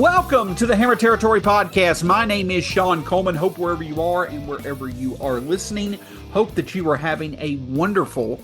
Welcome to the Hammer Territory Podcast. My name is Shawn Coleman. Hope wherever you are and wherever you are listening, hope that you are having a wonderful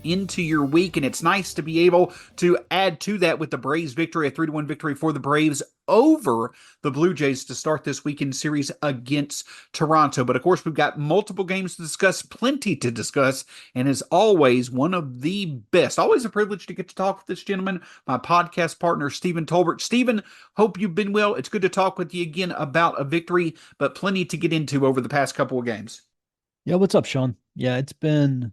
into your week. And it's nice to be able to add to that with the Braves victory, a 3-1 victory for the Braves over the Blue Jays to start this weekend series against Toronto. But of course, we've got multiple games to discuss, plenty to discuss, and as always, one of the best. Always a privilege to get to talk with this gentleman, my podcast partner, Stephen Tolbert. Stephen, hope you've been well. It's good to talk with you again about a victory, but plenty to get into over the past couple of games. Yeah, what's up, Shawn? Yeah, it's been,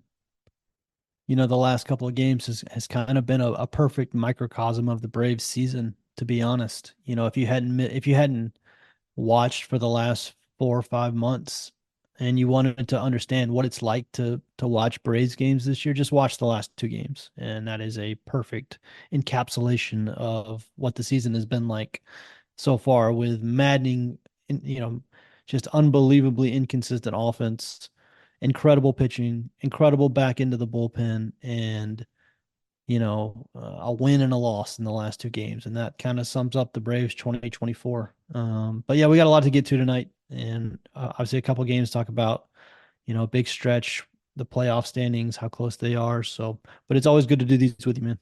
the last couple of games has kind of been a perfect microcosm of the Braves season, to be honest. If you hadn't watched for the last 4 or 5 months and you wanted to understand what it's like to watch Braves games this year, just watch the last two games. And that is a perfect encapsulation of what the season has been like so far, with maddening, just unbelievably inconsistent offense, incredible pitching, incredible back into the bullpen, and a win and a loss in the last two games, and that kind of sums up the Braves 2024. But yeah, we got a lot to get to tonight, and obviously a couple of games to talk about. Big stretch, the playoff standings, how close they are. So, but it's always good to do these with you, man.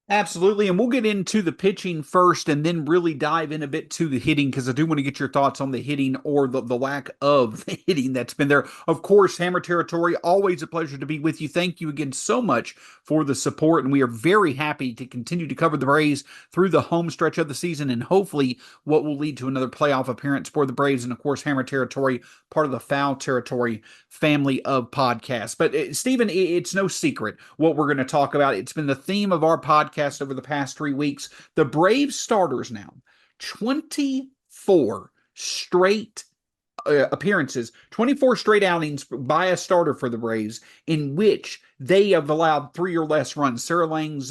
Absolutely. And we'll get into the pitching first and then really dive in a bit to the hitting, because I do want to get your thoughts on the hitting, or the lack of the hitting that's been there. Of course, Hammer Territory, always a pleasure to be with you. Thank you again so much for the support. And we are very happy to continue to cover the Braves through the home stretch of the season, and hopefully what will lead to another playoff appearance for the Braves. And of course, Hammer Territory, part of the Foul Territory family of podcasts. But Stephen, it's no secret what we're going to talk about. It's been the theme of our podcast over the past 3 weeks. The Braves starters now, 24 straight appearances, 24 straight outings by a starter for the Braves in which they have allowed 3 or less runs. Sarah Langs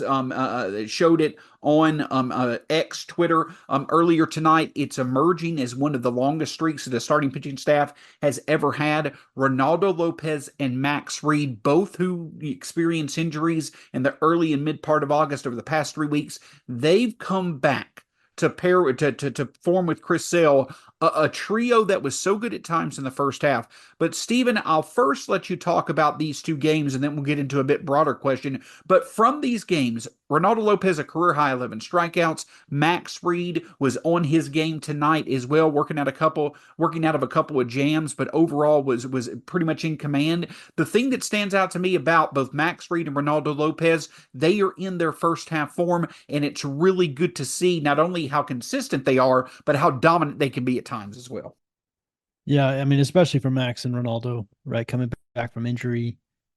showed it on X, Twitter earlier tonight. It's emerging as one of the longest streaks that the starting pitching staff has ever had. Reynaldo, Lopez, and Max Reed, both who experienced injuries in the early and mid part of August over the past 3 weeks, they've come back to pair to form with Chris Sale, a trio that was so good at times in the first half. But Stephen, I'll first let you talk about these two games, and then we'll get into a bit broader question. But from these games, Reynaldo Lopez, a career high 11 strikeouts. Max Reed was on his game tonight as well, working out of a couple of jams, but overall was pretty much in command. The thing that stands out to me about both Max Reed and Reynaldo Lopez, they are in their first half form, and it's really good to see not only how consistent they are, but how dominant they can be at times as well. Yeah, I mean, especially for Max and Reynaldo, right? Coming back from injury,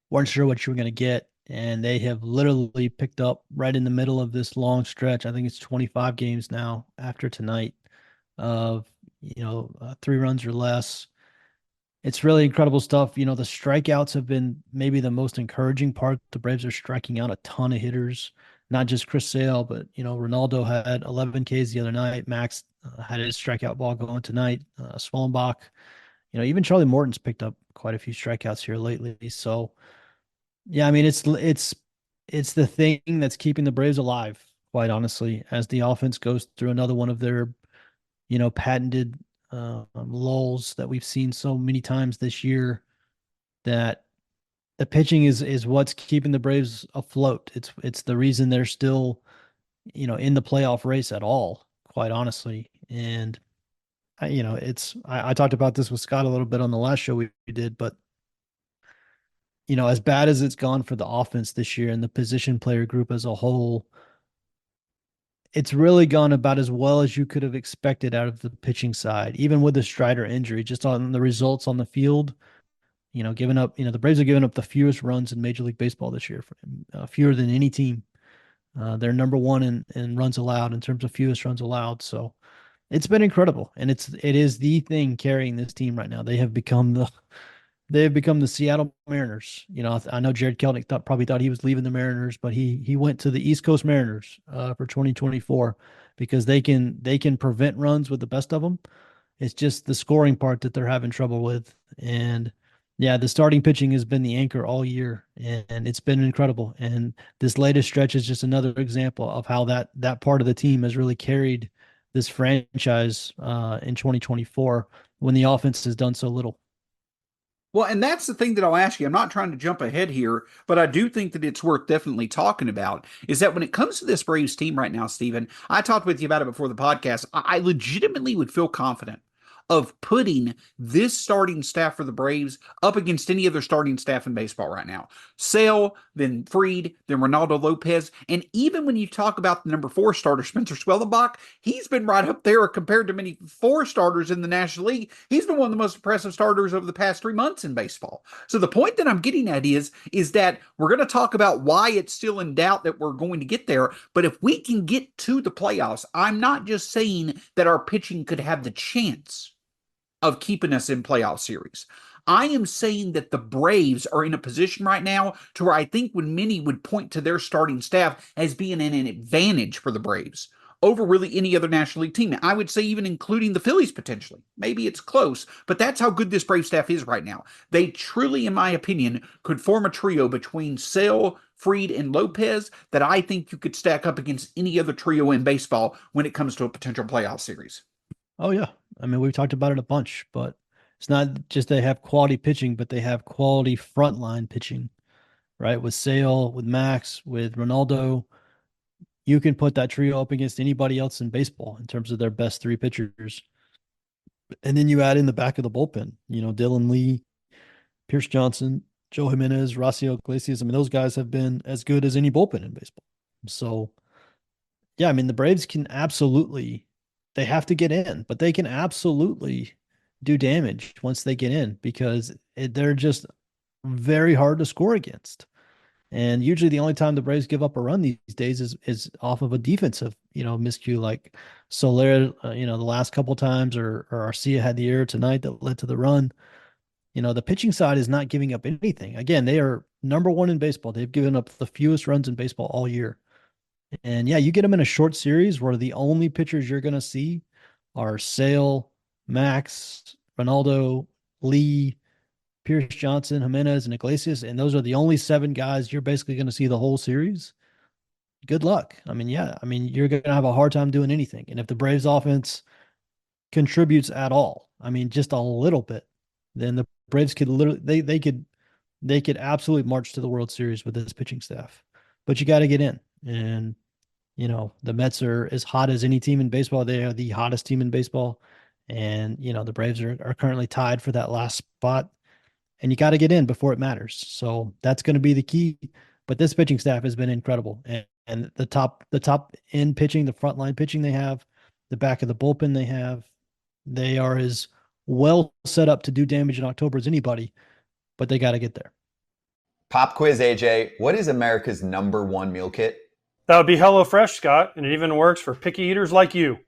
weren't sure what you were going to get. And they have literally picked up right in the middle of this long stretch. I think it's 25 games now after tonight of, 3 runs or less. It's really incredible stuff. The strikeouts have been maybe the most encouraging part. The Braves are striking out a ton of hitters, not just Chris Sale, but, Reynaldo had 11 Ks the other night. Max had his strikeout ball going tonight. Swallenbach, even Charlie Morton's picked up quite a few strikeouts here lately. So, yeah, I mean, it's the thing that's keeping the Braves alive, quite honestly, as the offense goes through another one of their, patented lulls that we've seen so many times this year. That the pitching is what's keeping the Braves afloat. It's the reason they're still, in the playoff race at all, quite honestly. And I talked about this with Scott a little bit on the last show we did, but as bad as it's gone for the offense this year and the position player group as a whole, it's really gone about as well as you could have expected out of the pitching side, even with the Strider injury. Just on the results on the field, giving up, the Braves are giving up the fewest runs in Major League Baseball this year, fewer than any team. They're number one in runs allowed in terms of fewest runs allowed. So it's been incredible, and it is the thing carrying this team right now. They have become the Seattle Mariners. I know Jared Kelnick probably thought he was leaving the Mariners, but he went to the East Coast Mariners for 2024 because they can prevent runs with the best of them. It's just the scoring part that they're having trouble with. And Yeah, the starting pitching has been the anchor all year, and it's been incredible. And this latest stretch is just another example of how that part of the team has really carried this franchise in 2024 when the offense has done so little. Well, and that's the thing that I'll ask you. I'm not trying to jump ahead here, but I do think that it's worth definitely talking about is that when it comes to this Braves team right now, Stephen, I talked with you about it before the podcast. I legitimately would feel confident of putting this starting staff for the Braves up against any other starting staff in baseball right now. Sale, then Fried, then Reynaldo Lopez. And even when you talk about the number 4 starter, Spencer Swellenbach, he's been right up there compared to many 4 starters in the National League. He's been one of the most impressive starters over the past 3 months in baseball. So the point that I'm getting at is that we're going to talk about why it's still in doubt that we're going to get there. But if we can get to the playoffs, I'm not just saying that our pitching could have the chance of keeping us in playoff series. I am saying that the Braves are in a position right now to where I think when many would point to their starting staff as being an advantage for the Braves over really any other National League team. I would say even including the Phillies potentially. Maybe it's close, but that's how good this Brave staff is right now. They truly, in my opinion, could form a trio between Sale, Fried, and Lopez that I think you could stack up against any other trio in baseball when it comes to a potential playoff series. Oh yeah. I mean, we've talked about it a bunch, but it's not just they have quality pitching, but they have quality frontline pitching, right? With Sale, with Max, with Ronaldo, you can put that trio up against anybody else in baseball in terms of their best three pitchers. And then you add in the back of the bullpen, Dylan Lee, Pierce Johnson, Joe Jimenez, Rocio Iglesias. I mean, those guys have been as good as any bullpen in baseball. So, yeah, I mean, the Braves can absolutely, they have to get in, but they can absolutely do damage once they get in because they're just very hard to score against. And usually the only time the Braves give up a run these days is off of a defensive, miscue like Soler, the last couple times, or Arcia had the error tonight that led to the run. The pitching side is not giving up anything. Again, they are number one in baseball. They've given up the fewest runs in baseball all year. And yeah, you get them in a short series where the only pitchers you're going to see are Sale, Max, Ronaldo, Lee, Pierce Johnson, Jimenez, and Iglesias, and those are the only 7 guys you're basically going to see the whole series. Good luck. I mean, yeah, I mean, you're going to have a hard time doing anything. And if the Braves offense contributes at all, I mean, just a little bit, then the Braves could literally they could absolutely march to the World Series with this pitching staff. But you got to get in. And the Mets are as hot as any team in baseball. They are the hottest team in baseball. And, the Braves are currently tied for that last spot. And you got to get in before it matters. So that's going to be the key. But this pitching staff has been incredible. And the top end pitching, the front line pitching they have, the back of the bullpen they have, they are as well set up to do damage in October as anybody, but they got to get there. Pop quiz, AJ. What is America's #1 meal kit? That would be HelloFresh, Scott, and it even works for picky eaters like you.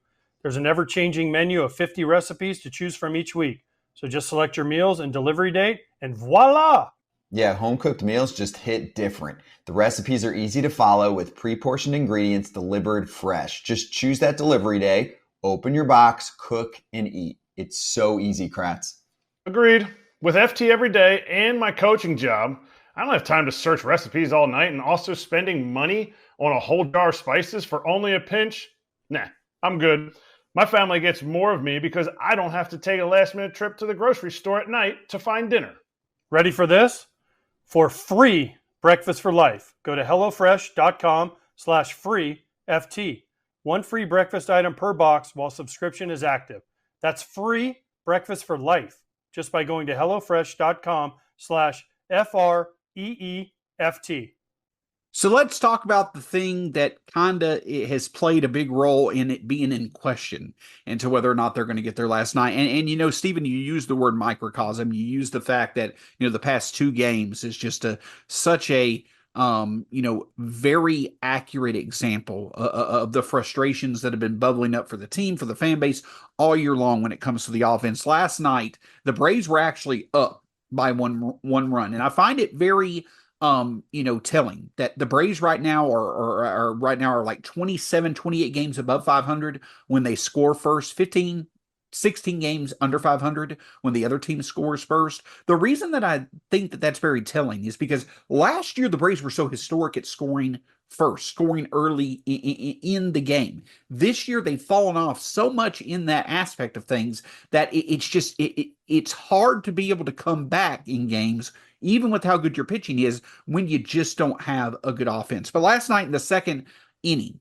There's an ever-changing menu of 50 recipes to choose from each week. So just select your meals and delivery date, and voila! Yeah, home-cooked meals just hit different. The recipes are easy to follow with pre-portioned ingredients delivered fresh. Just choose that delivery day, open your box, cook, and eat. It's so easy, Kratz. Agreed. With FT every day and my coaching job, I don't have time to search recipes all night and also spending money on a whole jar of spices for only a pinch. Nah, I'm good. My family gets more of me because I don't have to take a last-minute trip to the grocery store at night to find dinner. Ready for this? For free breakfast for life, go to HelloFresh.com/free FT. One free breakfast item per box while subscription is active. That's free breakfast for life just by going to HelloFresh.com/FREEFT. So let's talk about the thing that kind of has played a big role in it being in question into whether or not they're going to get there last night. And Stephen, you used the word microcosm. You used the fact that, the past 2 games is just such a, very accurate example of the frustrations that have been bubbling up for the team, for the fan base all year long when it comes to the offense. Last night, the Braves were actually up by one run. And I find it very telling that the Braves right now are like 27, 28 games above 500 when they score first, 15, 16 games under 500 when the other team scores first. The reason that I think that that's very telling is because last year the Braves were so historic at scoring first, scoring early in the game. This year they've fallen off so much in that aspect of things that it's hard to be able to come back in games, even with how good your pitching is, when you just don't have a good offense. But last night in the second inning,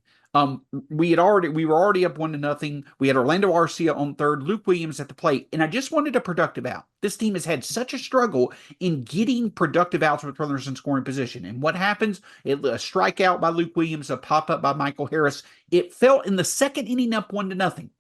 we were already up 1-0. We had Orlando Arcia on third, Luke Williams at the plate, and I just wanted a productive out. This team has had such a struggle in getting productive outs with runners in scoring position. And what happens? A strikeout by Luke Williams, a pop up by Michael Harris. It felt in the second inning up 1-0.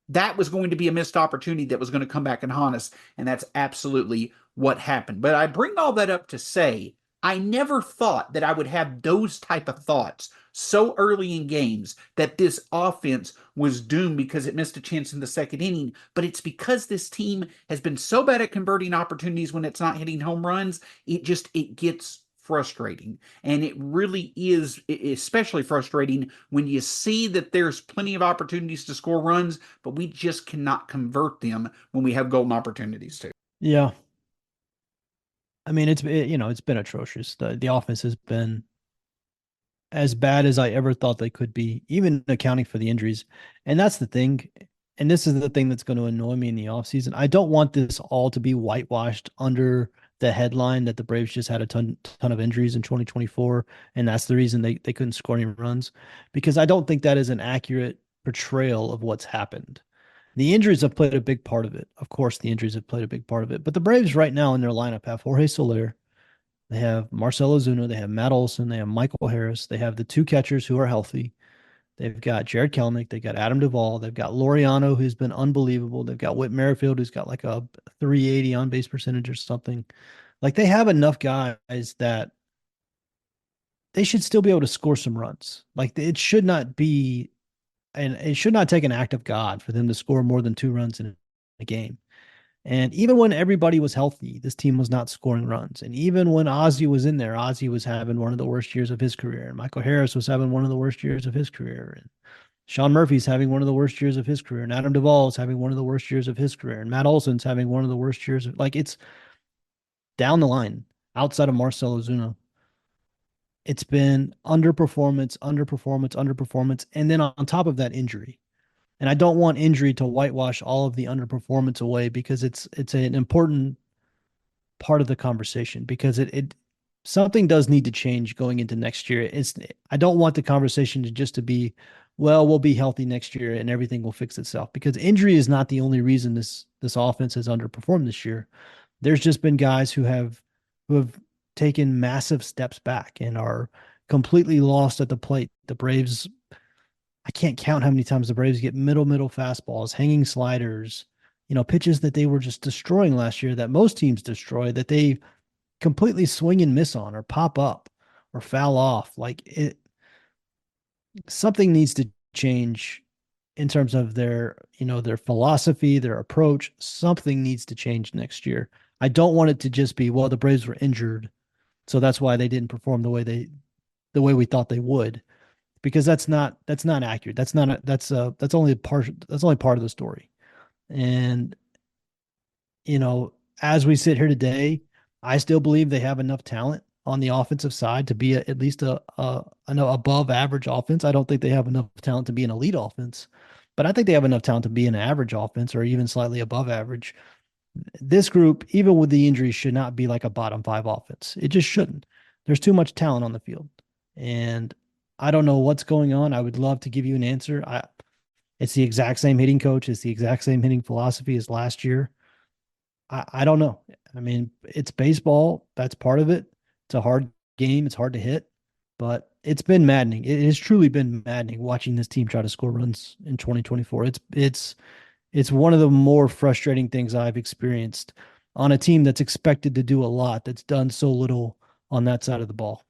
That was going to be a missed opportunity that was going to come back and haunt us, and that's absolutely what happened. But I bring all that up to say, I never thought that I would have those type of thoughts so early in games that this offense was doomed because it missed a chance in the second inning. But it's because this team has been so bad at converting opportunities when it's not hitting home runs, it gets frustrating. And it really is especially frustrating when you see that there's plenty of opportunities to score runs, but we just cannot convert them when we have golden opportunities to. Yeah. I mean, it's been atrocious. The offense has been as bad as I ever thought they could be, even accounting for the injuries. And that's the thing. And this is the thing that's going to annoy me in the offseason. I don't want this all to be whitewashed under the headline that the Braves just had a ton of injuries in 2024, and that's the reason they couldn't score any runs, because I don't think that is an accurate portrayal of what's happened. The injuries have played a big part of it. Of course, the injuries have played a big part of it. But the Braves right now in their lineup have Jorge Soler, they have Marcell Ozuna, they have Matt Olson, they have Michael Harris, they have the two catchers who are healthy. They've got Jared Kelenic. They've got Adam Duvall. They've got Laureano, who's been unbelievable. They've got Whit Merrifield, who's got like a 380 on base percentage or something. Like, they have enough guys that they should still be able to score some runs. Like, it should not be, and it should not take an act of God for them to score more than 2 runs in a game. And even when everybody was healthy, this team was not scoring runs. And even when Ozzy was in there, Ozzy was having one of the worst years of his career. And Michael Harris was having one of the worst years of his career. And Sean Murphy's having one of the worst years of his career. And Adam Duvall is having one of the worst years of his career. And Matt Olson's having one of the worst years. Like, it's down the line outside of Marcell Ozuna. It's been underperformance. And then on top of that, injury. And I don't want injury to whitewash all of the underperformance away, because it's an important part of the conversation, because it something does need to change going into next year. I don't want the conversation to be, well, we'll be healthy next year and everything will fix itself, because injury is not the only reason this offense has underperformed this year. There's just been guys who have taken massive steps back and are completely lost at the plate. The Braves, I can't count how many times the Braves get middle fastballs, hanging sliders, pitches that they were just destroying last year, that most teams destroy, that they completely swing and miss on, or pop up or foul off. Something needs to change in terms of their philosophy, their approach. Something needs to change next year. I don't want it to just be, well, the Braves were injured, so that's why they didn't perform the way we thought they would. Because that's not accurate. That's only part of the story. And as we sit here today, I still believe they have enough talent on the offensive side to be at least an above average offense. I don't think they have enough talent to be an elite offense, but I think they have enough talent to be an average offense, or even slightly above average. This group, even with the injuries, should not be like a bottom 5 offense. It just shouldn't. There's too much talent on the field. And I don't know what's going on. I would love to give you an answer. It's the exact same hitting coach. It's the exact same hitting philosophy as last year. I don't know. I mean, it's baseball. That's part of it. It's a hard game. It's hard to hit, but it's been maddening. It has truly been maddening watching this team try to score runs in 2024. It's one of the more frustrating things I've experienced on a team that's expected to do a lot, that's done so little on that side of the ball.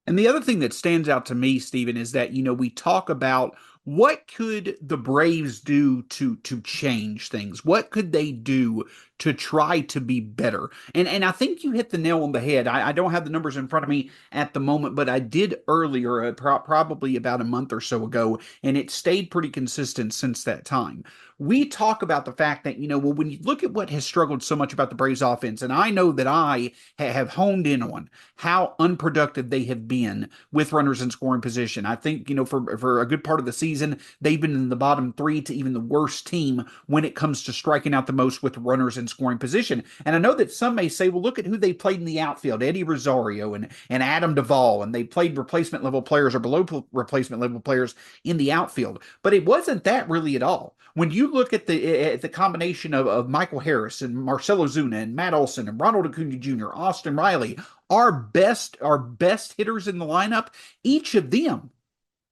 And the other thing that stands out to me, Stephen, is that, we talk about What could the Braves do to change things? What could they do to try to be better? And I think you hit the nail on the head. I don't have the numbers in front of me at the moment, but I did earlier, probably about a month or so ago, and it stayed pretty consistent since that time. We talk about the fact that, well, when you look at what has struggled so much about the Braves offense, and I know that I have honed in on how unproductive they have been with runners in scoring position. I think, for a good part of the season, they've been in the bottom three to even the worst team when it comes to striking out the most with runners in scoring position. And I know that some may say, well, look at who they played in the outfield, Eddie Rosario and Adam Duvall, and they played replacement level players or below replacement level players in the outfield. But it wasn't that really at all. When you look at the combination of Michael Harris and Marcell Ozuna and Matt Olson and Ronald Acuna Jr., Austin Riley, our best hitters in the lineup, each of them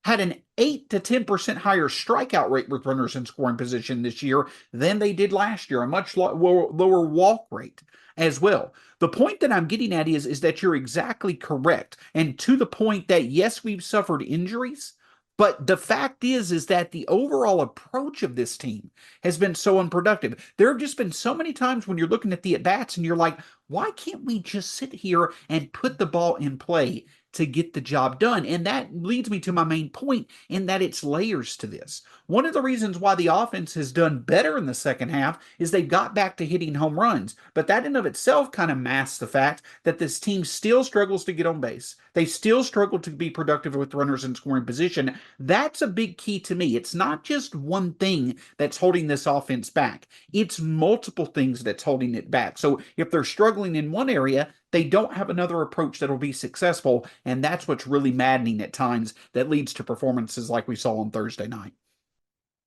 had an 8 to 10% higher strikeout rate with runners in scoring position this year than they did last year, a much lower walk rate as well. The point that I'm getting at is that you're exactly correct. And to the point that, yes, we've suffered injuries, but the fact is that the overall approach of this team has been so unproductive. There have just been so many times when you're looking at the at-bats and you're like, why can't we just sit here and put the ball in play to get the job done? And that leads me to my main point in that it's layers to this. One of the reasons why the offense has done better in the second half is they got back to hitting home runs. But that in of itself kind of masks the fact that this team still struggles to get on base. They still struggle to be productive with runners in scoring position. That's a big key to me. It's not just one thing that's holding this offense back. It's multiple things that's holding it back. So if they're struggling in one area, they don't have another approach that'll be successful. And that's what's really maddening at times that leads to performances like we saw on Thursday night.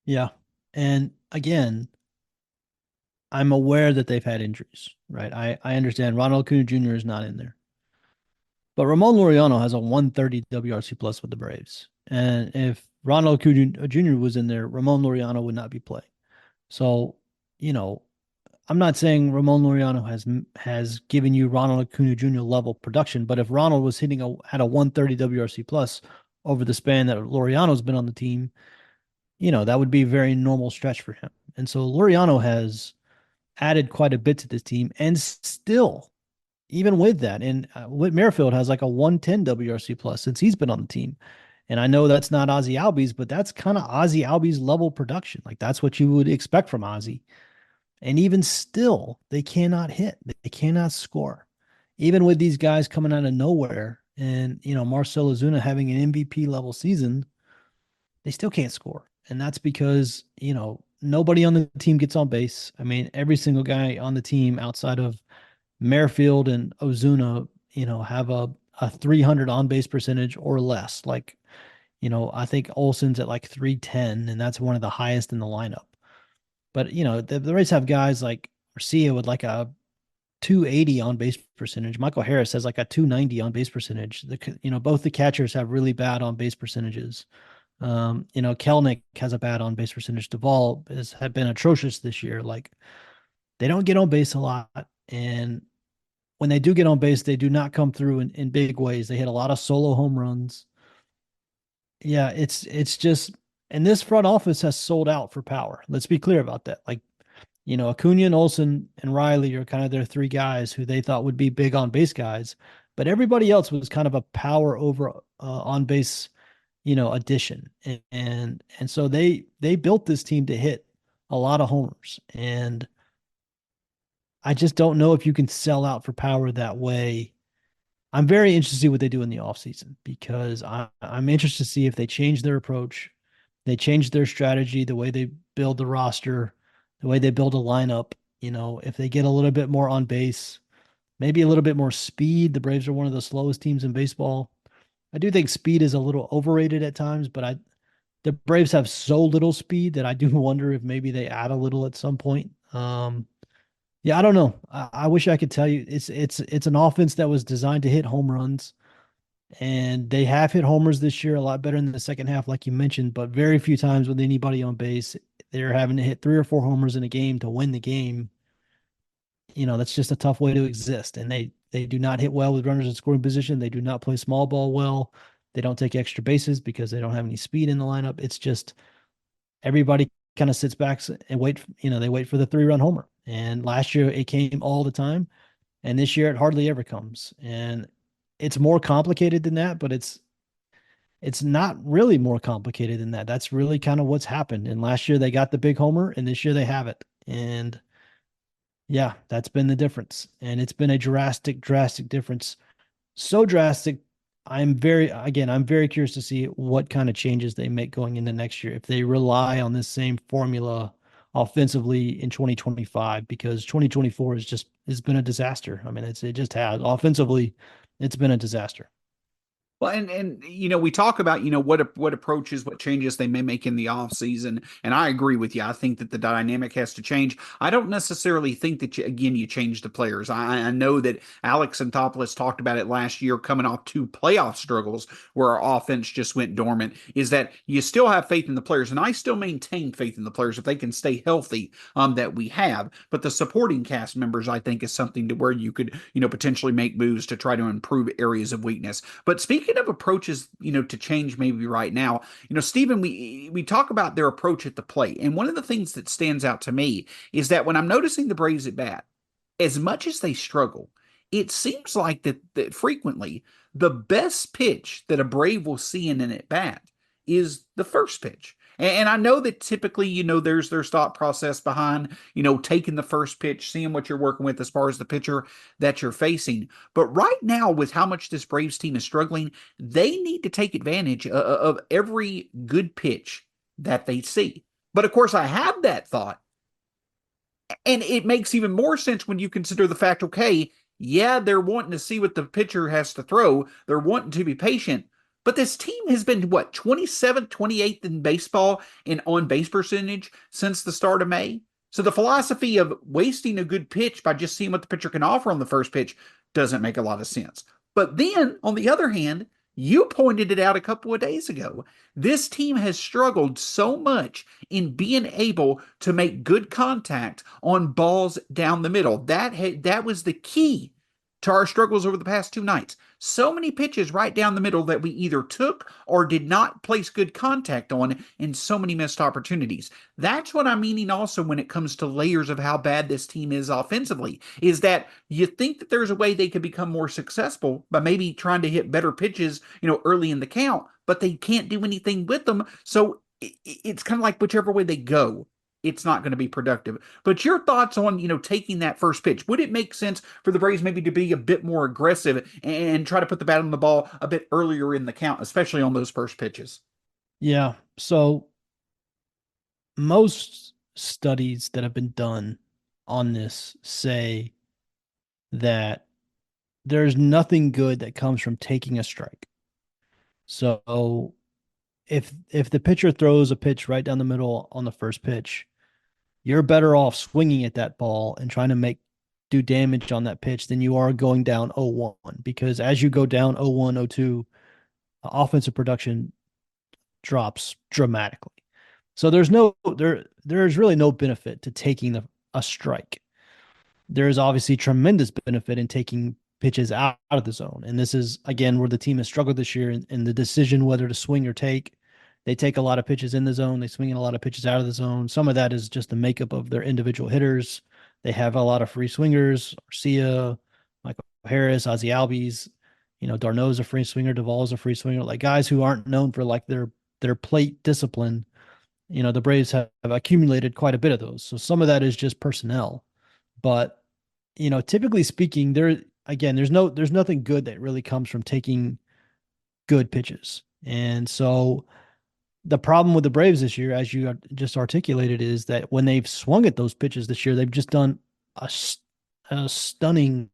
Yeah. And again, I'm aware that they've had injuries, right? I understand Ronald Acuna Jr. is not in there. But Ramon Laureano has a 130 WRC plus with the Braves. And if Ronald Acuna Jr. was in there, Ramon Laureano would not be playing. So, I'm not saying Ramon Laureano has given you Ronald Acuna Jr. level production, but if Ronald was had a 130 WRC plus over the span that Laureano's been on the team, that would be a very normal stretch for him. And so Laureano has added quite a bit to this team, and still, even with that, and Whit Merrifield has like a 110 WRC plus since he's been on the team. And I know that's not Ozzy Albies, but that's kind of Ozzy Albies level production. Like that's what you would expect from Ozzy. And even still, they cannot hit. They cannot score. Even with these guys coming out of nowhere and, Marcell Ozuna having an MVP level season, they still can't score. And that's because, nobody on the team gets on base. I mean, every single guy on the team outside of Merrifield and Ozuna, have a 300 on base percentage or less. Like, I think Olson's at like 310, and that's one of the highest in the lineup. But, the Rays have guys like Garcia with like a 280 on base percentage. Michael Harris has like a 290 on base percentage. Both the catchers have really bad on base percentages. Kelnick has a bad on base percentage. Duvall have been atrocious this year. Like they don't get on base a lot. And when they do get on base, they do not come through in big ways. They hit a lot of solo home runs. Yeah, it's just, and this front office has sold out for power. Let's be clear about that. Like, Acuna and Olson and Riley are kind of their three guys who they thought would be big on base guys, but everybody else was kind of a power over on base, addition. And so they built this team to hit a lot of homers. And I just don't know if you can sell out for power that way. I'm very interested to see what they do in the offseason because I'm interested to see if they change their approach, they change their strategy, the way they build the roster, the way they build a lineup. If they get a little bit more on base, maybe a little bit more speed. The Braves are one of the slowest teams in baseball. I do think speed is a little overrated at times, but the Braves have so little speed that I do wonder if maybe they add a little at some point. Yeah, I don't know. I wish I could tell you. It's an offense that was designed to hit home runs, and they have hit homers this year a lot better in the second half, like you mentioned. But very few times with anybody on base, they're having to hit 3 or 4 homers in a game to win the game. That's just a tough way to exist. And they do not hit well with runners in scoring position. They do not play small ball well. They don't take extra bases because they don't have any speed in the lineup. It's just everybody kind of sits back and wait. They wait for the 3-run homer. And last year it came all the time, and this year it hardly ever comes. And it's more complicated than that, but it's not really more complicated than that. That's really kind of what's happened. And last year they got the big homer, and this year they have it. And yeah, that's been the difference. And it's been a drastic difference. So drastic. I'm very curious to see what kind of changes they make going into next year. If they rely on this same formula offensively in 2025, because 2024 has been a disaster. I mean, it just has. Offensively, it's been a disaster. Well, and we talk about what approaches, what changes they may make in the off season, and I agree with you. I think that the dynamic has to change. I don't necessarily think that you change the players. I know that Alex Anthopoulos talked about it last year, coming off 2 playoff struggles where our offense just went dormant. Is that you still have faith in the players, and I still maintain faith in the players if they can stay healthy, that we have. But the supporting cast members, I think, is something to where you could potentially make moves to try to improve areas of weakness. But speaking of approaches, to change maybe right now, Stephen, we talk about their approach at the plate. And one of the things that stands out to me is that when I'm noticing the Braves at bat, as much as they struggle, it seems like that frequently the best pitch that a Brave will see in an at bat is the first pitch. And I know that typically, there's their thought process behind, taking the first pitch, seeing what you're working with as far as the pitcher that you're facing. But right now, with how much this Braves team is struggling, they need to take advantage of every good pitch that they see. But of course, I have that thought. And it makes even more sense when you consider the fact, okay, yeah, they're wanting to see what the pitcher has to throw. They're wanting to be patient. But this team has been, 27th, 28th in baseball in on-base percentage since the start of May? So the philosophy of wasting a good pitch by just seeing what the pitcher can offer on the first pitch doesn't make a lot of sense. But then, on the other hand, you pointed it out a couple of days ago. This team has struggled so much in being able to make good contact on balls down the middle. That was the key to our struggles over the past 2 nights. So many pitches right down the middle that we either took or did not place good contact on, and so many missed opportunities. That's what I'm meaning also when it comes to layers of how bad this team is offensively, is that you think that there's a way they could become more successful by maybe trying to hit better pitches, early in the count, but they can't do anything with them. So it's kind of like whichever way they go, it's not going to be productive. But your thoughts on, taking that first pitch. Would it make sense for the Braves maybe to be a bit more aggressive and try to put the bat on the ball a bit earlier in the count, especially on those first pitches? Yeah. So most studies that have been done on this say that there's nothing good that comes from taking a strike. So if the pitcher throws a pitch right down the middle on the first pitch, you're better off swinging at that ball and trying to do damage on that pitch than you are going down 0-1, because as you go down 0-1, 0-2, offensive production drops dramatically. So there's really no benefit to taking a strike. There is obviously tremendous benefit in taking pitches out of the zone. And this is, again, where the team has struggled this year in the decision whether to swing or take. They take a lot of pitches in the zone. They swing in a lot of pitches out of the zone. Some of that is just the makeup of their individual hitters. They have a lot of free swingers. Garcia, Michael Harris, Ozzie Albies, Darno's a free swinger. Duvall's a free swinger. Like guys who aren't known for like their plate discipline. The Braves have accumulated quite a bit of those. So some of that is just personnel. But, typically speaking, there's nothing good that really comes from taking good pitches. And so the problem with the Braves this year, as you just articulated, is that when they've swung at those pitches this year, they've just done a stunning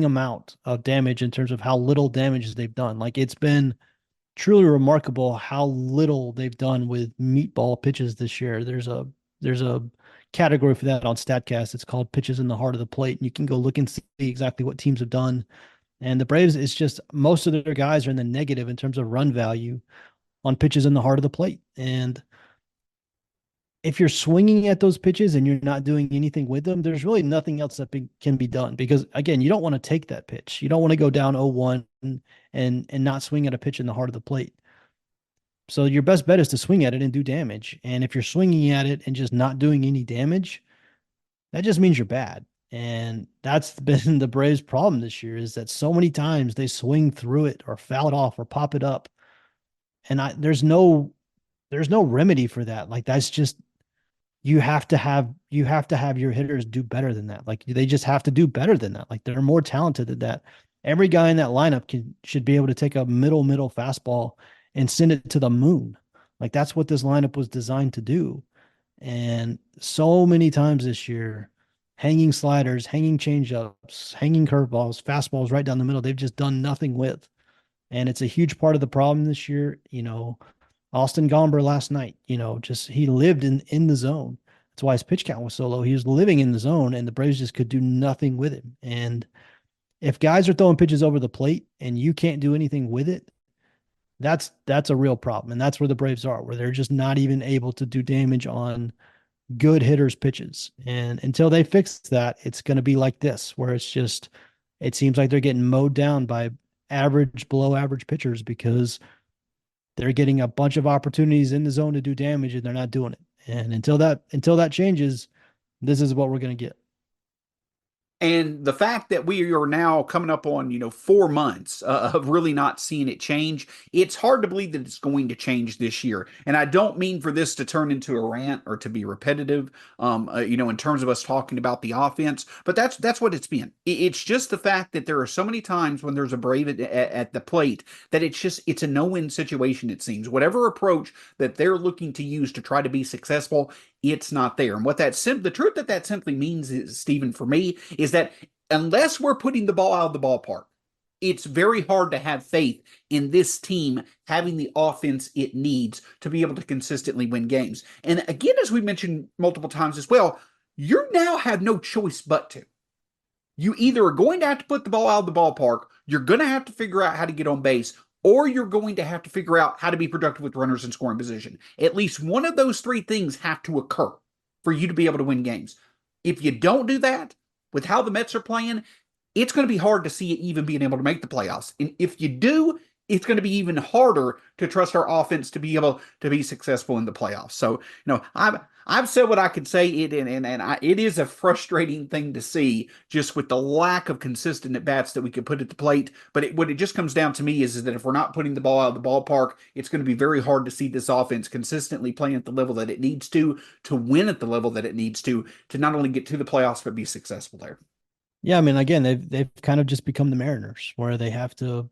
amount of damage in terms of how little damage they've done. Like, it's been truly remarkable how little they've done with meatball pitches this year. There's a category for that on StatCast. It's called pitches in the heart of the plate. And you can go look and see exactly what teams have done. And the Braves, it's just most of their guys are in the negative in terms of run value on pitches in the heart of the plate. And if you're swinging at those pitches and you're not doing anything with them, there's really nothing else that can be done because again, you don't want to take that pitch. You don't want to go down 0-1 and not swing at a pitch in the heart of the plate. So your best bet is to swing at it and do damage. And if you're swinging at it and just not doing any damage, that just means you're bad. And that's been the Braves' problem this year is that so many times they swing through it or foul it off or pop it up. And there's no remedy for that. Like that's just you have to have your hitters do better than that. Like they just have to do better than that. Like they're more talented than that. Every guy in that lineup should be able to take a middle fastball and send it to the moon. Like that's what this lineup was designed to do. And so many times this year, hanging sliders, hanging changeups, hanging curveballs, fastballs right down the middle, they've just done nothing with. And it's a huge part of the problem this year. Austin Gomber last night, just he lived in the zone. That's why his pitch count was so low. He was living in the zone, and the Braves just could do nothing with him. And if guys are throwing pitches over the plate and you can't do anything with it, that's a real problem. And that's where the Braves are, where they're just not even able to do damage on good hitters' pitches. And until they fix that, it's going to be like this, where it seems like they're getting mowed down by below average pitchers because they're getting a bunch of opportunities in the zone to do damage and they're not doing it. And until that changes, this is what we're going to get. And the fact that we are now coming up on, 4 months of really not seeing it change, it's hard to believe that it's going to change this year. And I don't mean for this to turn into a rant or to be repetitive, in terms of us talking about the offense, but that's what it's been. It's just the fact that there are so many times when there's a Brave at the plate that it's a no-win situation, it seems. Whatever approach that they're looking to use to try to be successful, it's not there. And the truth that simply means is, Stephen, for me, is that unless we're putting the ball out of the ballpark, it's very hard to have faith in this team having the offense it needs to be able to consistently win games. And again, as we mentioned multiple times as well, you now have no choice but to. You either are going to have to put the ball out of the ballpark, you're going to have to figure out how to get on base, or you're going to have to figure out how to be productive with runners in scoring position. At least one of those three things have to occur for you to be able to win games. If you don't do that, with how the Mets are playing, it's going to be hard to see it even being able to make the playoffs. And if you do, it's going to be even harder to trust our offense to be able to be successful in the playoffs. So, I've said what I could say, it is a frustrating thing to see, just with the lack of consistent at bats that we could put at the plate. But what it just comes down to me is that if we're not putting the ball out of the ballpark, it's going to be very hard to see this offense consistently playing at the level that it needs to win at the level that it needs to not only get to the playoffs but be successful there. Yeah, I mean, again, they've kind of just become the Mariners, where they have to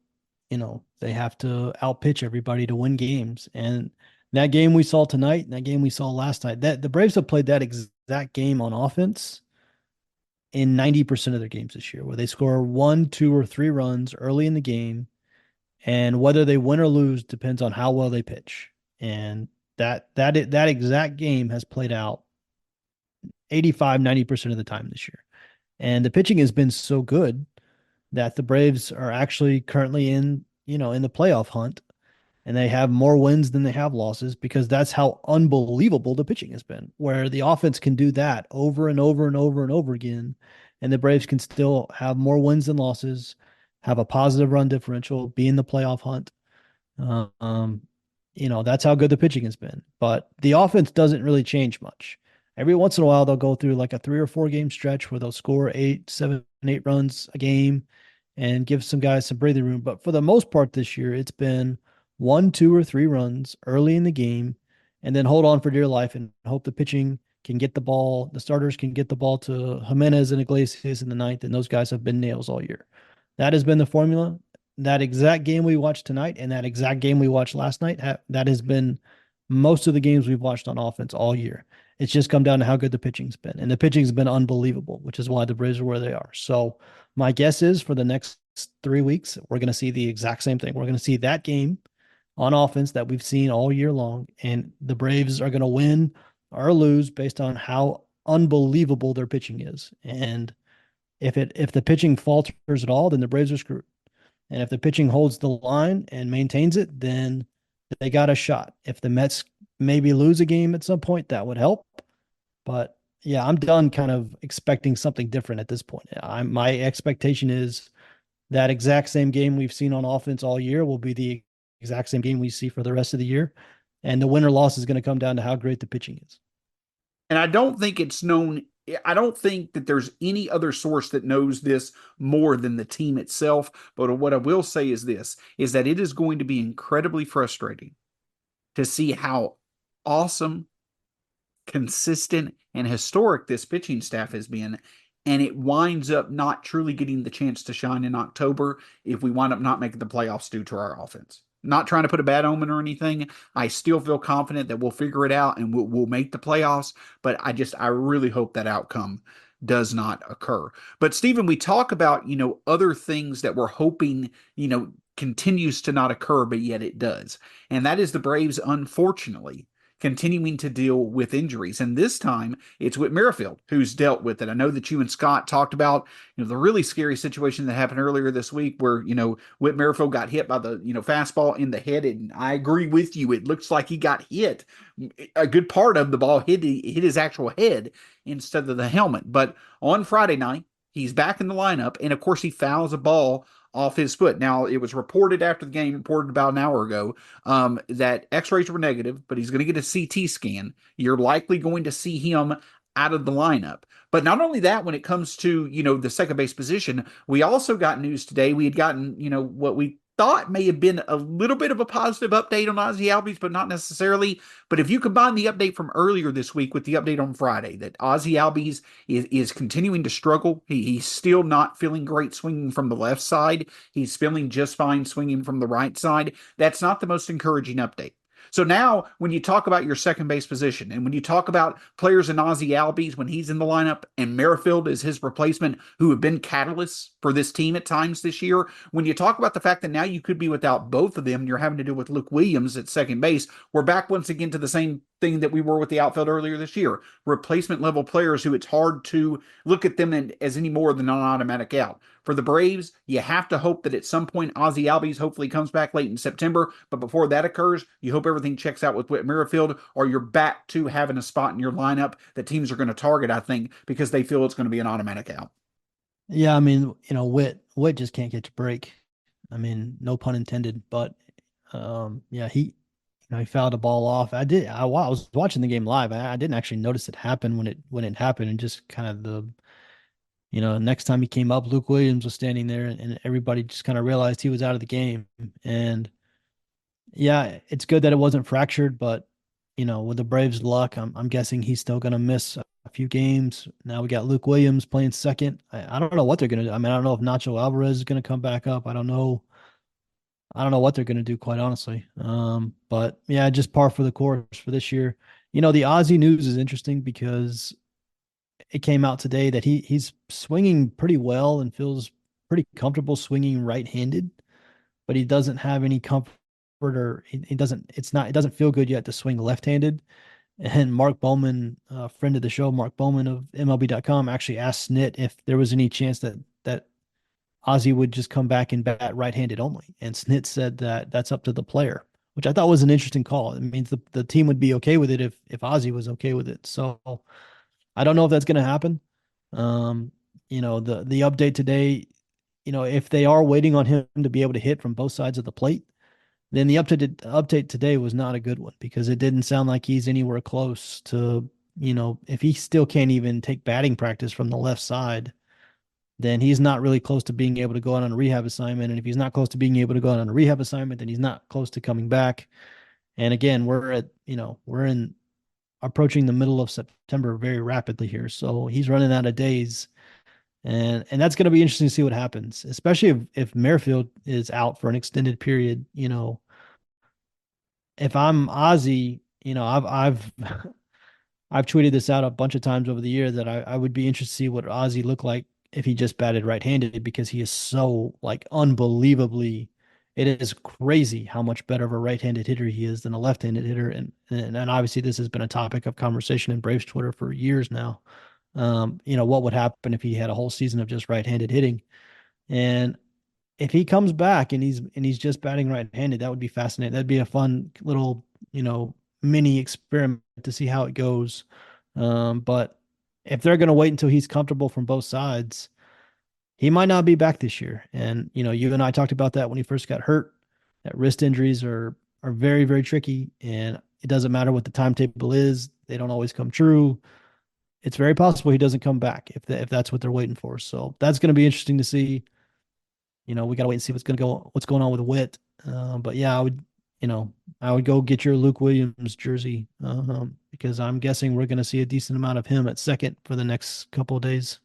outpitch everybody to win games. And that game we saw tonight, and that game we saw last night, that the Braves have played that exact game on offense in 90% of their games this year, where they score 1, 2, or 3 runs early in the game, and whether they win or lose depends on how well they pitch. And that exact game has played out 85-90% of the time this year. And the pitching has been so good that the Braves are actually currently in the playoff hunt, and they have more wins than they have losses because that's how unbelievable the pitching has been, where the offense can do that over and over and over and over again, and the Braves can still have more wins than losses, have a positive run differential, be in the playoff hunt. That's how good the pitching has been. But the offense doesn't really change much. Every once in a while, they'll go through like a 3 or 4 game stretch where they'll score 8, 7, 8 runs a game and give some guys some breathing room. But for the most part this year, it's been 1, 2, or 3 runs early in the game, and then hold on for dear life and hope the pitching can get the ball. The starters can get the ball to Jimenez and Iglesias in the ninth, and those guys have been nails all year. That has been the formula. That exact game we watched tonight and that exact game we watched last night, that has been most of the games we've watched on offense all year. It's just come down to how good the pitching's been. And the pitching's been unbelievable, which is why the Braves are where they are. So my guess is for the next 3 weeks, we're going to see the exact same thing. We're going to see that game on offense that we've seen all year long. And the Braves are going to win or lose based on how unbelievable their pitching is. And if the pitching falters at all, then the Braves are screwed. And if the pitching holds the line and maintains it, then they got a shot. If the Mets maybe lose a game at some point, that would help. But yeah, I'm done kind of expecting something different at this point. My expectation is that exact same game we've seen on offense all year will be the exact same game we see for the rest of the year. And the win or loss is going to come down to how great the pitching is. And I don't think it's known. I don't think that there's any other source that knows this more than the team itself. But what I will say is this, is that it is going to be incredibly frustrating to see how awesome, consistent, and historic this pitching staff has been. And it winds up not truly getting the chance to shine in October if we wind up not making the playoffs due to our offense. Not trying to put a bad omen or anything. I still feel confident that we'll figure it out and we'll make the playoffs. But I really hope that outcome does not occur. But Stephen, we talk about, other things that we're hoping, continues to not occur, but yet it does. And that is the Braves, unfortunately, continuing to deal with injuries. And this time it's Whit Merrifield who's dealt with it. I know that you and Scott talked about, the really scary situation that happened earlier this week where, Whit Merrifield got hit by the, fastball in the head. And I agree with you. It looks like he got hit. A good part of the ball hit his actual head instead of the helmet. But on Friday night, he's back in the lineup. And of course, he fouls a ball off his foot. Now, it was reported after the game, reported about an hour ago, that x-rays were negative, but he's going to get a CT scan. You're likely going to see him out of the lineup. But not only that, when it comes to, the second base position, we also got news today. We had gotten, what we thought may have been a little bit of a positive update on Ozzie Albies, but not necessarily. But if you combine the update from earlier this week with the update on Friday, that Ozzie Albies is continuing to struggle. He's still not feeling great swinging from the left side. He's feeling just fine swinging from the right side. That's not the most encouraging update. So now, when you talk about your second base position, and when you talk about players in Ozzie Albies when he's in the lineup, and Merrifield is his replacement, who have been catalysts for this team at times this year, when you talk about the fact that now you could be without both of them, and you're having to deal with Luke Williams at second base, we're back once again to the same thing that we were with the outfield earlier this year. Replacement level players who it's hard to look at them as any more than an automatic out. For the Braves, you have to hope that at some point Ozzie Albies hopefully comes back late in September. But before that occurs, you hope everything checks out with Whit Merrifield, or you're back to having a spot in your lineup that teams are going to target, I think, because they feel it's going to be an automatic out. Yeah, I mean, Whit just can't catch a break. I mean, no pun intended, but yeah, he fouled a ball off. I was watching the game live. I didn't actually notice it happen when it happened, and just kind of next time he came up, Luke Williams was standing there, and everybody just kind of realized he was out of the game. And yeah, it's good that it wasn't fractured, but with the Braves' luck, I'm guessing he's still going to miss a few games. Now we got Luke Williams playing second. I don't know what they're going to do. I mean, I don't know if Nacho Alvarez is going to come back up. I don't know what they're going to do, quite honestly. But yeah, just par for the course for this year. The Ozzie news is interesting because it came out today that he's swinging pretty well and feels pretty comfortable swinging right-handed, but he doesn't have any comfort, or it doesn't feel good yet to swing left-handed. And Mark Bowman, a friend of the show, Mark Bowman of MLB.com, actually asked Snit if there was any chance that Ozzie would just come back and bat right-handed only. And Snit said that that's up to the player, which I thought was an interesting call. It means the team would be okay with it if Ozzie was okay with it. So I don't know if that's going to happen. The update today, if they are waiting on him to be able to hit from both sides of the plate, then the update today was not a good one, because it didn't sound like he's anywhere close to, if he still can't even take batting practice from the left side, then he's not really close to being able to go out on a rehab assignment. And if he's not close to being able to go out on a rehab assignment, then he's not close to coming back. And again, we're approaching the middle of September very rapidly here. So he's running out of days. And that's going to be interesting to see what happens, especially if Merrifield is out for an extended period. If I'm Ozzie, I've I've tweeted this out a bunch of times over the year that I would be interested to see what Ozzie looked like if he just batted right-handed, because he is so unbelievably, it is crazy how much better of a right-handed hitter he is than a left-handed hitter. And obviously this has been a topic of conversation in Braves Twitter for years now. What would happen if he had a whole season of just right-handed hitting? And if he comes back and he's just batting right-handed, that would be fascinating. That'd be a fun little, mini experiment to see how it goes. But if they're going to wait until he's comfortable from both sides, he might not be back this year. And you and I talked about that when he first got hurt. That wrist injuries are very, very tricky, and it doesn't matter what the timetable is; they don't always come true. It's very possible he doesn't come back if that's what they're waiting for. So that's going to be interesting to see. We got to wait and see what's going on with Witt. But yeah, I would go get your Luke Williams jersey because I'm guessing we're going to see a decent amount of him at second for the next couple of days.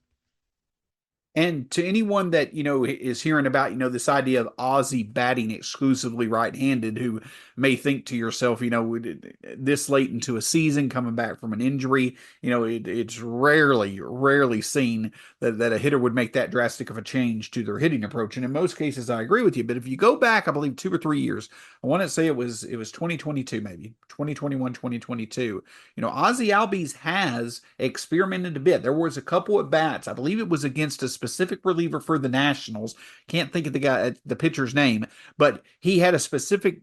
And to anyone that, is hearing about, this idea of Ozzy batting exclusively right-handed, who may think to yourself, this late into a season, coming back from an injury, it's rarely seen that a hitter would make that drastic of a change to their hitting approach. And in most cases, I agree with you. But if you go back, I believe 2 or 3 years, I want to say it was 2022, maybe 2021, 2022. Ozzy Albies has experimented a bit. There was a couple of bats. I believe it was against a specific reliever for the Nationals. Can't think of the pitcher's name, but he had a specific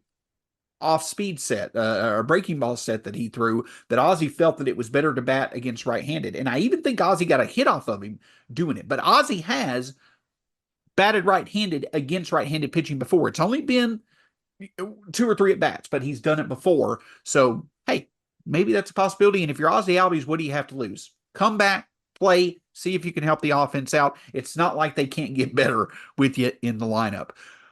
off-speed set, or breaking ball set that he threw that Ozzy felt that it was better to bat against right-handed. And I even think Ozzy got a hit off of him doing it. But Ozzy has batted right-handed against right-handed pitching before. It's only been 2 or 3 at bats, but he's done it before. So, hey, maybe that's a possibility. And if you're Ozzy Albies, what do you have to lose? Come back, play, see if you can help the offense out. It's not like they can't get better with you in the lineup.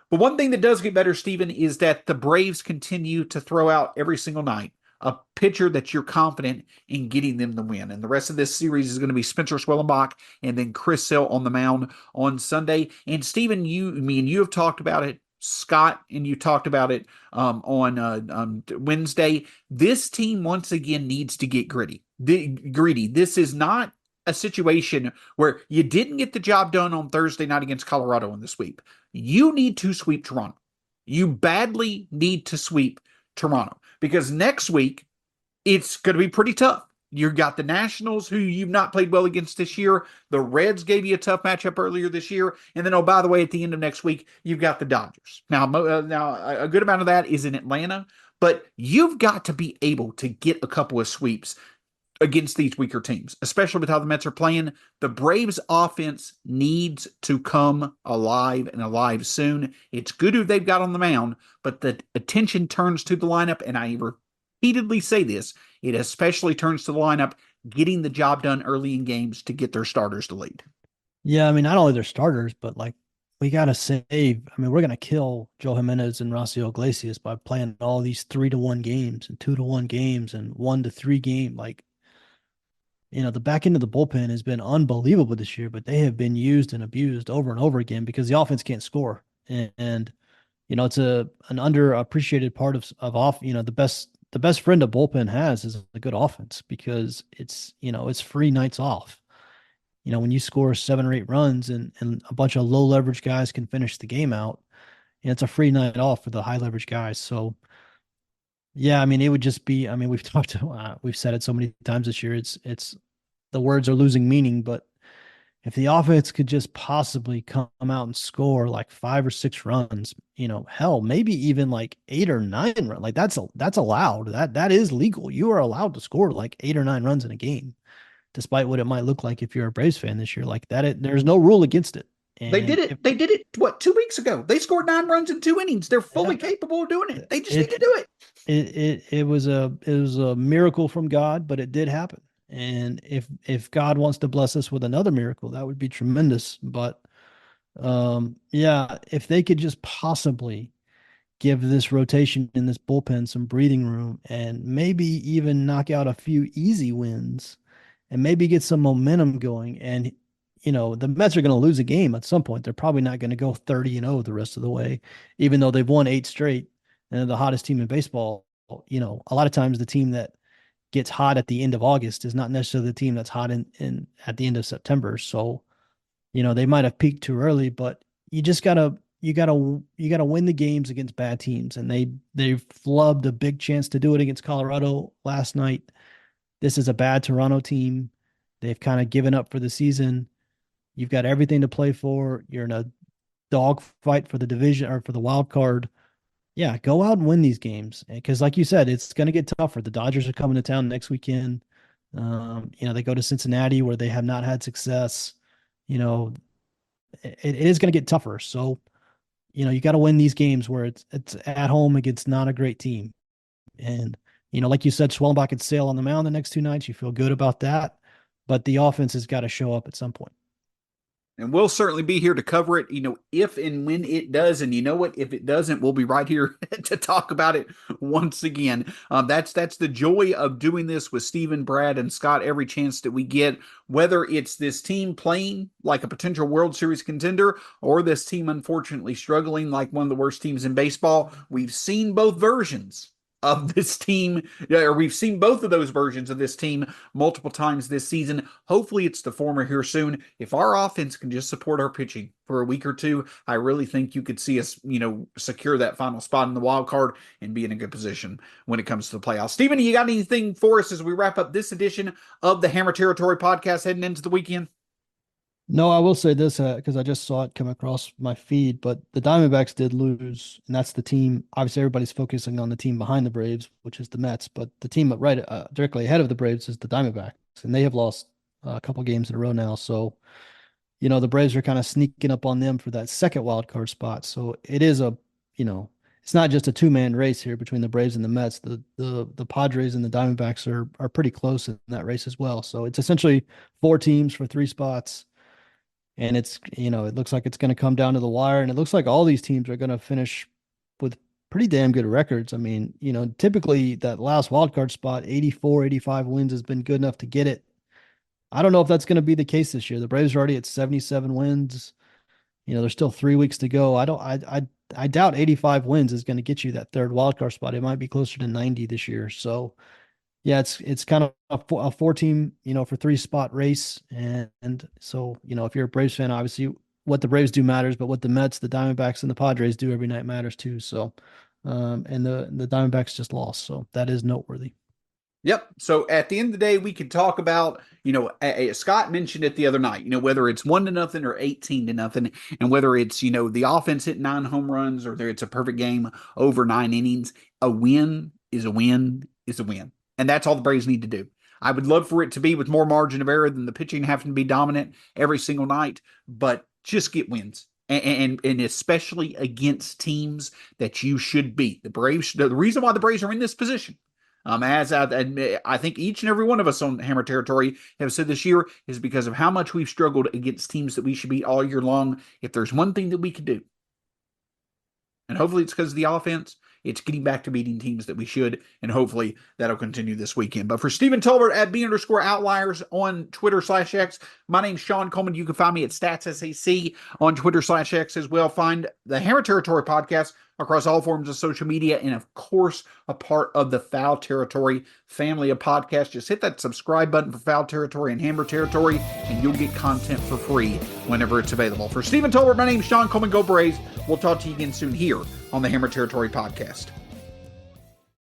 But one thing that does get better, Stephen, is that the Braves continue to throw out every single night a pitcher that you're confident in getting them the win. And the rest of this series is going to be Spencer Swellenbach and then Chris Sale on the mound on Sunday. And Stephen, me and you have talked about it. Scott and you talked about it on Wednesday. This team once again needs to get greedy. This is not a situation where you didn't get the job done on Thursday night against Colorado in the sweep. You need to sweep Toronto. You badly need to sweep Toronto because next week it's going to be pretty tough. You've got the Nationals, who you've not played well against this year. The Reds gave you a tough matchup earlier this year. And then, oh, by the way, at the end of next week, you've got the Dodgers. Now, a good amount of that is in Atlanta, but you've got to be able to get a couple of sweeps against these weaker teams, especially with how the Mets are playing. The Braves offense needs to come alive soon. It's good who they've got on the mound, but the attention turns to the lineup, and I repeatedly say this, it especially turns to the lineup getting the job done early in games to get their starters to lead. Yeah, I mean, not only their starters, but we got to save. I mean, we're going to kill Joe Jimenez and Rocio Iglesias by playing all these 3-1 games and 2-1 games and 1-3 game. The back end of the bullpen has been unbelievable this year, but they have been used and abused over and over again because the offense can't score. And it's an underappreciated part of off. The best friend a bullpen has is a good offense because it's free nights off. When you score 7 or 8 runs and a bunch of low leverage guys can finish the game out, it's a free night off for the high leverage guys. So, yeah, I mean, it would just be. I mean, we've said it so many times this year. It's the words are losing meaning, but if the offense could just possibly come out and score like 5 or 6 runs, hell, maybe even like 8 or 9 runs, like that's allowed. That is legal. You are allowed to score like 8 or 9 runs in a game, despite what it might look like if you're a Braves fan this year. Like that, there's no rule against it. And they did it. They did it. What, 2 weeks ago? They scored 9 runs in 2 innings. They're fully capable of doing it. They just need to do it. It was a miracle from God, but it did happen. And if God wants to bless us with another miracle, that would be tremendous. But if they could just possibly give this rotation in this bullpen some breathing room and maybe even knock out a few easy wins and maybe get some momentum going. And, the Mets are going to lose a game at some point. They're probably not going to go 30-0 the rest of the way, even though they've won 8 straight and they're the hottest team in baseball. A lot of times the team that gets hot at the end of August is not necessarily the team that's hot in at the end of September. So, they might have peaked too early, but you gotta win the games against bad teams. And they flubbed a big chance to do it against Colorado last night. This is a bad Toronto team. They've kind of given up for the season. You've got everything to play for. You're in a dog fight for the division or for the wild card. Yeah, go out and win these games because, like you said, it's going to get tougher. The Dodgers are coming to town next weekend. They go to Cincinnati where they have not had success. You know, it is going to get tougher. So, you got to win these games where it's at home against not a great team. And, like you said, Schwellenbach could sail on the mound the next 2 nights. You feel good about that. But the offense has got to show up at some point. And we'll certainly be here to cover it, if and when it does. And you know what? If it doesn't, we'll be right here to talk about it once again. That's the joy of doing this with Stephen, Brad, and Scott every chance that we get, whether it's this team playing like a potential World Series contender or this team unfortunately struggling like one of the worst teams in baseball. We've seen both versions of this team, or we've seen both of those versions of this team multiple times this season. Hopefully it's the former here soon. If our offense can just support our pitching for a week or two, I really think you could see us, secure that final spot in the wild card and be in a good position when it comes to the playoffs. Stephen, you got anything for us as we wrap up this edition of the Hammer Territory podcast heading into the weekend? No, I will say this because I just saw it come across my feed, but the Diamondbacks did lose, and that's the team. Obviously, everybody's focusing on the team behind the Braves, which is the Mets, but the team right directly ahead of the Braves is the Diamondbacks, and they have lost a couple games in a row now. So, the Braves are kind of sneaking up on them for that second wild card spot. So it is it's not just a two-man race here between the Braves and the Mets. The Padres and the Diamondbacks are pretty close in that race as well. So it's essentially 4 teams for 3 spots. And it's, it looks like it's going to come down to the wire. And it looks like all these teams are going to finish with pretty damn good records. I mean, typically that last wild card spot, 84, 85 wins has been good enough to get it. I don't know if that's going to be the case this year. The Braves are already at 77 wins. There's still 3 weeks to go. I doubt 85 wins is going to get you that third wild card spot. It might be closer to 90 this year. So, yeah, it's kind of a 4-team, for 3-spot race. And so, if you're a Braves fan, obviously what the Braves do matters, but what the Mets, the Diamondbacks, and the Padres do every night matters too. So, and the Diamondbacks just lost. So that is noteworthy. Yep. So at the end of the day, we could talk about, Scott mentioned it the other night, whether it's 1-0 or 18-0, and whether it's, the offense hit 9 home runs or whether it's a perfect game over 9 innings, a win is a win is a win. And that's all the Braves need to do. I would love for it to be with more margin of error than the pitching having to be dominant every single night, but just get wins. And especially against teams that you should beat. The Braves, the reason why the Braves are in this position, as I think each and every one of us on Hammer Territory have said this year, is because of how much we've struggled against teams that we should beat all year long. If there's one thing that we could do, and hopefully it's because of the offense, it's getting back to beating teams that we should, and hopefully that'll continue this weekend. But for Stephen Tolbert at B_Outliers on Twitter/X, my name's Shawn Coleman. You can find me at StatsSAC on Twitter/X as well. Find the Hammer Territory podcast across all forms of social media, and of course, a part of the Foul Territory family of podcasts. Just hit that subscribe button for Foul Territory and Hammer Territory, and you'll get content for free whenever it's available. For Stephen Tolbert, my name's Shawn Coleman. Go Braves. We'll talk to you again soon here on the Hammer Territory podcast.